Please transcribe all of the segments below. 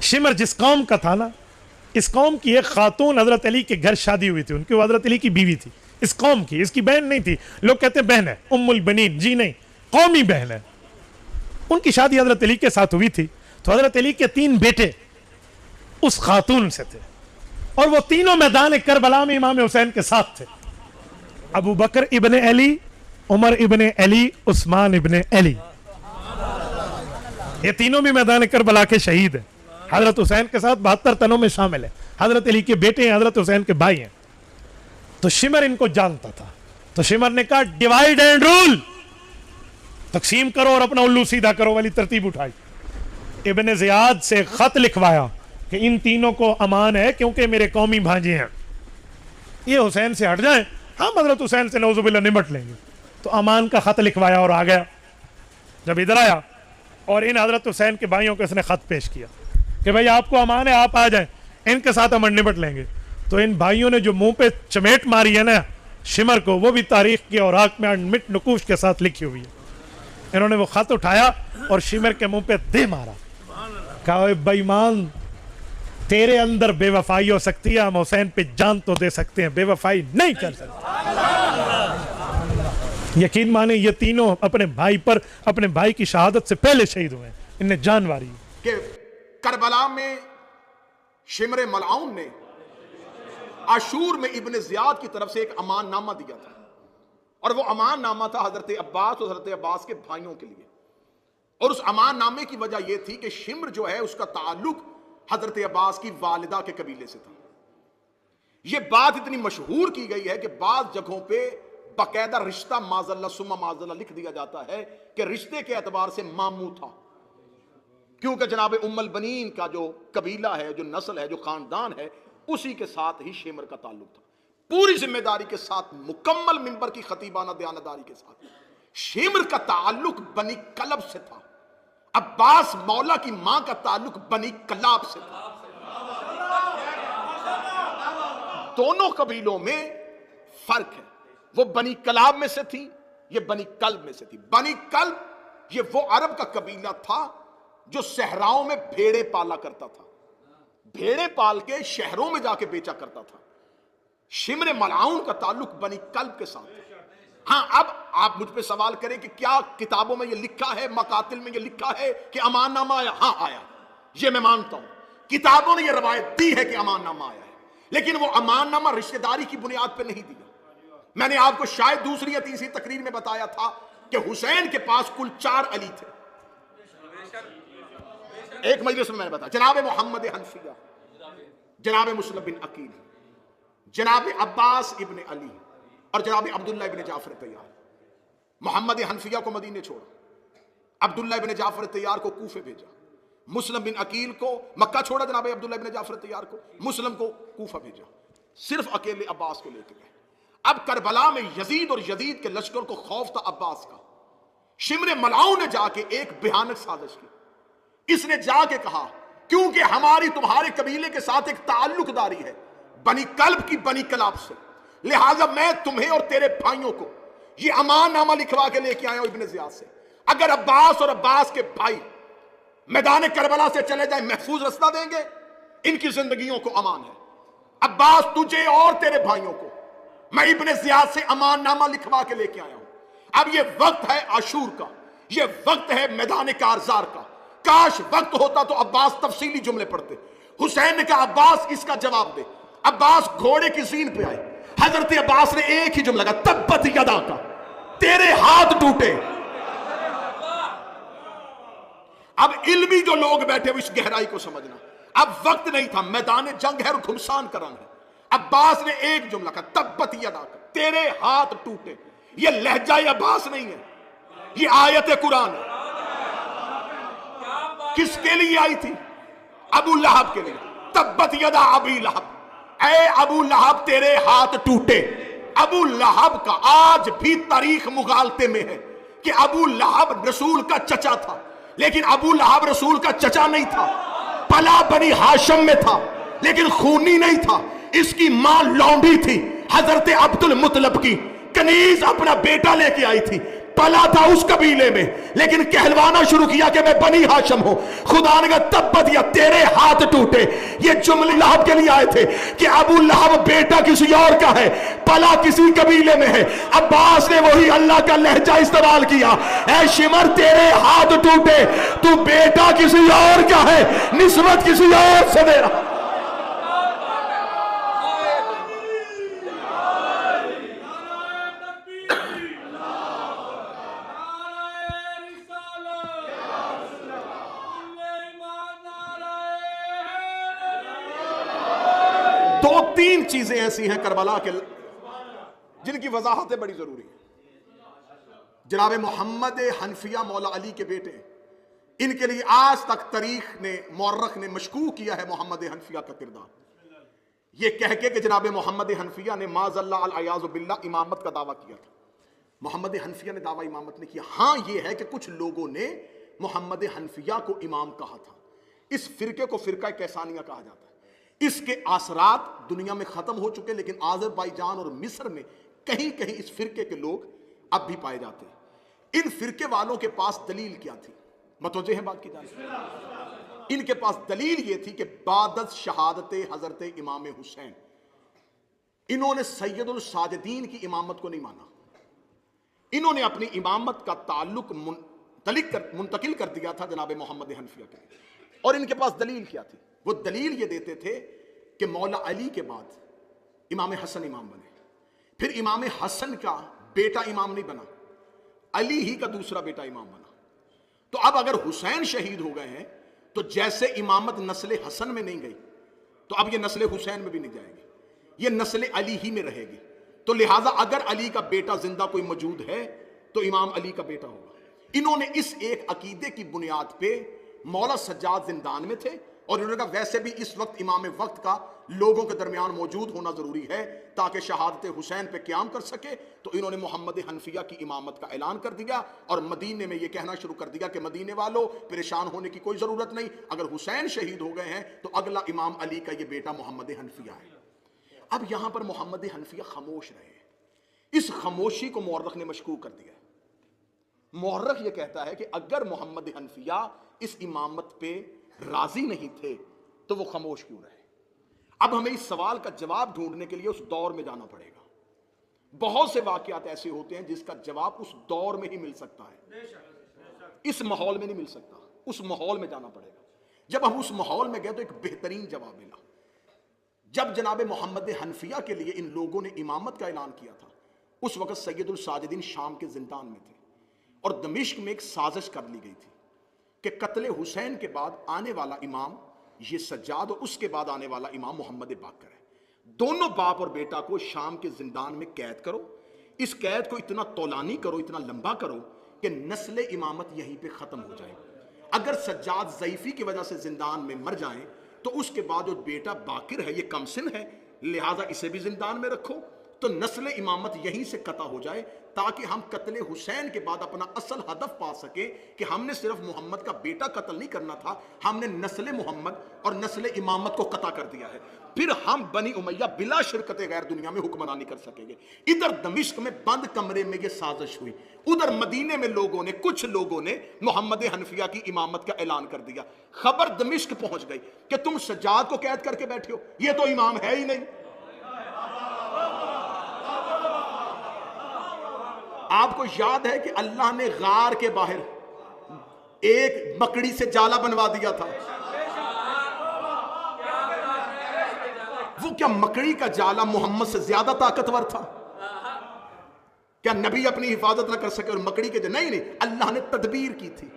شمر جس قوم کا تھا نا، اس قوم کی ایک خاتون حضرت علی کے گھر شادی ہوئی تھی، ان کی وہ حضرت علی کی بیوی تھی، اس قوم کی، اس کی بہن نہیں تھی. لوگ کہتے ہیں بہن ہے، ام البنین، جی نہیں، قومی بہن ہے. ان کی شادی حضرت علی کے ساتھ ہوئی تھی. تو حضرت علی کے 3 بیٹے اس خاتون سے تھے، اور وہ تینوں میدان کربلا میں امام حسین کے ساتھ تھے. ابو بکر ابن علی، عمر ابن علی، عثمان ابن علی، یہ تینوں بھی میدان کربلا کے شہید ہیں. حضرت حسین کے ساتھ 72 تنوں میں شامل ہیں. حضرت علی کے بیٹے ہیں، حضرت حسین کے بھائی ہیں. تو شمر ان کو جانتا تھا. تو شمر نے کہا ڈیوائیڈ اینڈ رول، تقسیم کرو اور اپنا الو سیدھا کرو والی ترتیب اٹھائی. ابن زیاد سے خط لکھوایا کہ ان تینوں کو امان ہے کیونکہ میرے قومی بھانجے ہیں، یہ حسین سے ہٹ جائیں، ہم حضرت حسین سے نعوذ باللہ نمٹ لیں گے. تو امان کا خط لکھوایا اور آ گیا. جب ادھر آیا اور ان حضرت حسین کے بھائیوں کو اس نے خط پیش کیا کہ بھائی آپ کو امان ہے، آپ آ جائیں، ان کے ساتھ ہم نمٹ لیں گے. تو ان بھائیوں نے جو منہ پہ چمیٹ ماری ہے نا شمر کو، وہ بھی تاریخ کے اوراق میں مٹ نقوش کے ساتھ لکھی ہوئی ہے. انہوں نے وہ خط اٹھایا اور شمر کے منہ پہ دے مارا، کہا بے ایمان، تیرے اندر بے وفائی ہو سکتی ہے، ہم حسین پہ جان تو دے سکتے ہیں، بے وفائی نہیں کر سکتے. یقین مانیں یہ تینوں اپنے بھائی پر، اپنے بھائی کی شہادت سے پہلے شہید ہوئے ہیں، ان نے جان واری کہ کربلا میں شمر ملعون نے عاشور میں ابن زیاد کی طرف سے ایک امان نامہ دیا تھا، اور وہ امان نامہ تھا حضرت عباس اور حضرت عباس کے بھائیوں کے لیے. اور اس امان نامے کی وجہ یہ تھی کہ شمر جو ہے اس کا تعلق حضرت عباس کی والدہ کے قبیلے سے تھا. یہ بات اتنی مشہور کی گئی ہے کہ بعض جگہوں پہ باقاعدہ رشتہ معاذ اللہ ثم معاذ اللہ لکھ دیا جاتا ہے کہ رشتے کے اعتبار سے ماموں تھا، کیونکہ جناب ام البنین کا جو قبیلہ ہے، جو نسل ہے، جو خاندان ہے، اسی کے ساتھ ہی شمر کا تعلق تھا. پوری ذمہ داری کے ساتھ، مکمل منبر کی خطیبانہ دیانتداری کے ساتھ. شمر کا تعلق بنی کلب سے تھا، عباس مولا کی ماں کا تعلق بنی کلاب سے تھا. دونوں قبیلوں میں فرق ہے، وہ بنی کلاب میں سے تھی، یہ بنی کلب میں سے تھی. بنی کلب یہ وہ عرب کا قبیلہ تھا جو صحراؤں میں بھیڑے پالا کرتا تھا، بھیڑے پال کے شہروں میں جا کے بیچا کرتا تھا. شمر ملعون کا تعلق بنی کلب کے ساتھ ہے. ہاں اب آپ مجھ پہ سوال کریں کہ کیا کتابوں میں یہ لکھا ہے، مقاتل میں یہ لکھا ہے کہ امان نامہ آیا؟ ہاں آیا، یہ میں مانتا ہوں، کتابوں نے یہ روایت دی ہے کہ امان نامہ آیا ہے، لیکن وہ امان نامہ رشتہ داری کی بنیاد پہ نہیں دیا. میں نے آپ کو شاید دوسری یا تیسری تقریر میں بتایا تھا کہ حسین کے پاس کل 4 علی تھے. ایک مجلس میں نے بتایا، جناب محمد حنفیہ، جناب مسلم بن عقیل، جناب عباس ابن علی، اور جناب عبداللہ ابن جعفر طیار. محمد حنفیہ کو مدینے چھوڑا، عبداللہ ابن جعفر طیار کو کوفے بھیجا، مسلم بن عقیل کو مکہ چھوڑا، جناب عبداللہ ابن جعفر طیار کو، مسلم کو کوفہ بھیجا، صرف اکیلے عباس کو لے کے گئے. اب کربلا میں یزید اور یزید کے لشکر کو خوف تھا عباس کا. شمر ملعون نے جا کے ایک بھیانک سازش کی. اس نے جا کے کہا کیونکہ ہماری تمہارے قبیلے کے ساتھ ایک تعلق داری ہے بنی کلب کی بنی کلاب سے، لہٰذا میں تمہیں اور تیرے بھائیوں کو یہ امان نامہ لکھوا کے لے کے آیا ہوں ابن زیاد سے. اگر عباس اور عباس کے بھائی میدان کربلا سے چلے جائیں محفوظ رستہ دیں گے، ان کی زندگیوں کو امان ہے. عباس تجھے اور تیرے بھائیوں کو میں ابن زیاد سے امان نامہ لکھوا کے لے کے آیا ہوں. اب یہ وقت ہے عاشور کا، یہ وقت ہے میدان کارزار کا. کاش وقت ہوتا تو عباس تفصیلی جملے پڑھتے. حسین نے کہا عباس اس کا جواب دے. عباس گھوڑے کی زین پہ آئے. حضرت عباس نے ایک ہی جملہ کہا تبت یدا کا، تیرے ہاتھ ٹوٹے. اب علمی جو لوگ بیٹھے ہوئے اس گہرائی کو سمجھنا. اب وقت نہیں تھا، میدان جنگ ہے اور گھمسان کا رنگ ہے. عباس نے ایک جملہ کہا تبت یدا کا، تیرے ہاتھ ٹوٹے. یہ لہجہ عباس نہیں ہے، یہ آیت قرآن ہے. کس کے لیے آئی تھی؟ ابو لہب کے لیے. تبت یدا ابی لہب، اے ابو لہب تیرے ہاتھ ٹوٹے. ابو لہب کا آج بھی تاریخ مغالطے میں ہے کہ ابو لہب رسول کا چچا تھا، لیکن ابو لہب رسول کا چچا نہیں تھا. پلا بنی ہاشم میں تھا لیکن خونی نہیں تھا. اس کی ماں لونڈی تھی، حضرت عبد المطلب کی کنیز اپنا بیٹا لے کے آئی تھی. پلا تھا اس قبیلے میں، لیکن کہلوانا شروع کیا کہ میں بنی ہاشم ہوں. خدا نے کہا تبت یا تیرے ہاتھ ٹوٹے. یہ جملے لہب کے لیے آئے تھے کہ ابو لہب بیٹا کسی اور کا ہے، پلا کسی قبیلے میں ہے. عباس نے وہی اللہ کا لہجہ استعمال کیا، اے شمر تیرے ہاتھ ٹوٹے، تو بیٹا کسی اور کا ہے، نسبت کسی اور سے دے رہا. دو تین چیزیں ایسی ہیں کربلا کے جن کی وضاحتیں بڑی ضروری ہیں. جناب محمد حنفیہ مولا علی کے بیٹے، ان کے لیے آج تک تاریخ نے، مورخ نے مشکوک کیا ہے محمد حنفیہ کا کردار، یہ کہہ کے کہ جناب محمد حنفیہ نے معاذ اللہ العیاذ باللہ امامت کا دعویٰ کیا تھا. محمد حنفیہ نے دعویٰ امامت نے کیا. ہاں یہ ہے کہ کچھ لوگوں نے محمد حنفیہ کو امام کہا تھا. اس فرقے کو فرقہ کیسانیہ کہا جاتا ہے. اس کے اثرات دنیا میں ختم ہو چکے، لیکن آذربائیجان اور مصر میں کہیں کہیں اس فرقے کے لوگ اب بھی پائے جاتے ہیں. ان فرقے والوں کے پاس دلیل کیا تھی؟ متوجہ ہیں بات کی جانب؟ ان کے پاس دلیل یہ تھی کہ بعد از شہادت حضرت امام حسین انہوں نے سید الساجدین کی امامت کو نہیں مانا. انہوں نے اپنی امامت کا تعلق منتقل کر دیا تھا جناب محمد حنفیہ کے. اور ان کے پاس دلیل کیا تھی؟ وہ دلیل یہ دیتے تھے کہ مولا علی کے بعد امام حسن امام بنے، پھر امام حسن کا بیٹا امام نہیں بنا، علی ہی کا دوسرا بیٹا امام بنا. تو اب اگر حسین شہید ہو گئے ہیں تو جیسے امامت نسل حسن میں نہیں گئی تو اب یہ نسل حسین میں بھی نہیں جائے گی، یہ نسل علی ہی میں رہے گی. تو لہٰذا اگر علی کا بیٹا زندہ کوئی موجود ہے تو امام علی کا بیٹا ہوگا. انہوں نے اس ایک عقیدے کی بنیاد پہ مولا سجاد زندان میں تھے، اور انہوں نے کہا ویسے بھی اس وقت امام وقت کا لوگوں کے درمیان موجود ہونا ضروری ہے تاکہ شہادت حسین پہ قیام کر سکے. تو انہوں نے محمد حنفیہ کی امامت کا اعلان کر دیا اور مدینے میں یہ کہنا شروع کر دیا کہ مدینے والوں پریشان ہونے کی کوئی ضرورت نہیں، اگر حسین شہید ہو گئے ہیں تو اگلا امام علی کا یہ بیٹا محمد حنفیہ ہے. اب یہاں پر محمد حنفیہ خاموش رہے. اس خاموشی کو مورخ نے مشکوک کر دیا. مورخ یہ کہتا ہے کہ اگر محمد حنفیہ اس امامت پہ راضی نہیں تھے تو وہ خاموش کیوں رہے؟ اب ہمیں اس سوال کا جواب ڈھونڈنے کے لیے اس دور میں جانا پڑے گا. بہت سے واقعات ایسے ہوتے ہیں جس کا جواب اس دور میں ہی مل سکتا ہے، اس ماحول میں نہیں مل سکتا. اس ماحول میں جانا پڑے گا. جب ہم اس ماحول میں گئے تو ایک بہترین جواب ملا. جب جناب محمد حنفیہ کے لیے ان لوگوں نے امامت کا اعلان کیا تھا، اس وقت سید الساجدین شام کے زندان میں تھے اور دمشق میں ایک سازش کر لی گئی تھی کہ قتل حسین کے بعد آنے والا امام یہ سجاد اور اس کے بعد آنے والا امام محمد باقر ہے. دونوں باپ اور بیٹا کو شام کے زندان میں قید کرو. اس قید کو اتنا طولانی کرو، اتنا لمبا کرو کہ نسل امامت یہیں پہ ختم ہو جائے. اگر سجاد ضعیفی کی وجہ سے زندان میں مر جائیں تو اس کے بعد جو بیٹا باقر ہے یہ کم سن ہے، لہٰذا اسے بھی زندان میں رکھو تو نسل امامت یہیں سے قطع ہو جائے تاکہ ہم قتل حسین کے بعد اپنا اصل ہدف پا سکے کہ ہم نے صرف محمد کا بیٹا قتل نہیں کرنا تھا، ہم نے نسل محمد اور نسل امامت کو قطع کر دیا ہے. پھر ہم بنی امیہ بلا شرکت غیر دنیا میں حکمرانی کر سکیں گے. ادھر دمشق میں بند کمرے میں یہ سازش ہوئی، ادھر مدینے میں کچھ لوگوں نے محمد حنفیہ کی امامت کا اعلان کر دیا. خبر دمشق پہنچ گئی کہ تم سجاد کو قید کر کے بیٹھے ہو، یہ تو امام ہے ہی نہیں. آپ کو یاد ہے کہ اللہ نے غار کے باہر ایک مکڑی سے جالا بنوا دیا تھا. وہ کیا مکڑی کا جالا محمد سے زیادہ طاقتور تھا؟ کیا نبی اپنی حفاظت نہ کر سکے اور مکڑی کے نہیں، اللہ نے تدبیر کی تھی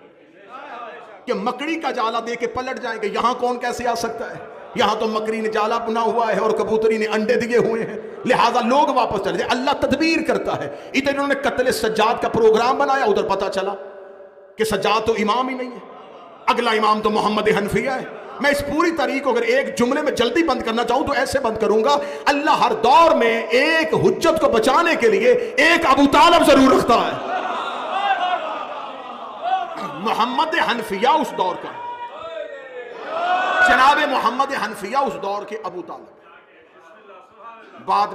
کہ مکڑی کا جالا دے کے پلٹ جائیں گے. یہاں کون کیسے آ سکتا ہے؟ یہاں تو مکڑی نے جالا بنا ہوا ہے اور کبوتری نے انڈے دیے ہوئے ہیں، لہٰذا لوگ واپس چلے جائے. اللہ تدبیر کرتا ہے. ادھر انہوں نے قتل سجاد کا پروگرام بنایا، ادھر پتا چلا کہ سجاد تو امام ہی نہیں ہے، اگلا امام تو محمد حنفیہ ہے. میں اس پوری تاریخ کو اگر ایک جملے میں جلدی بند کرنا چاہوں تو ایسے بند کروں گا، اللہ ہر دور میں ایک حجت کو بچانے کے لیے ایک ابو طالب ضرور رکھتا ہے. محمد حنفیہ اس دور کا، جناب محمد حنفیہ اس دور کے ابو طالب بعد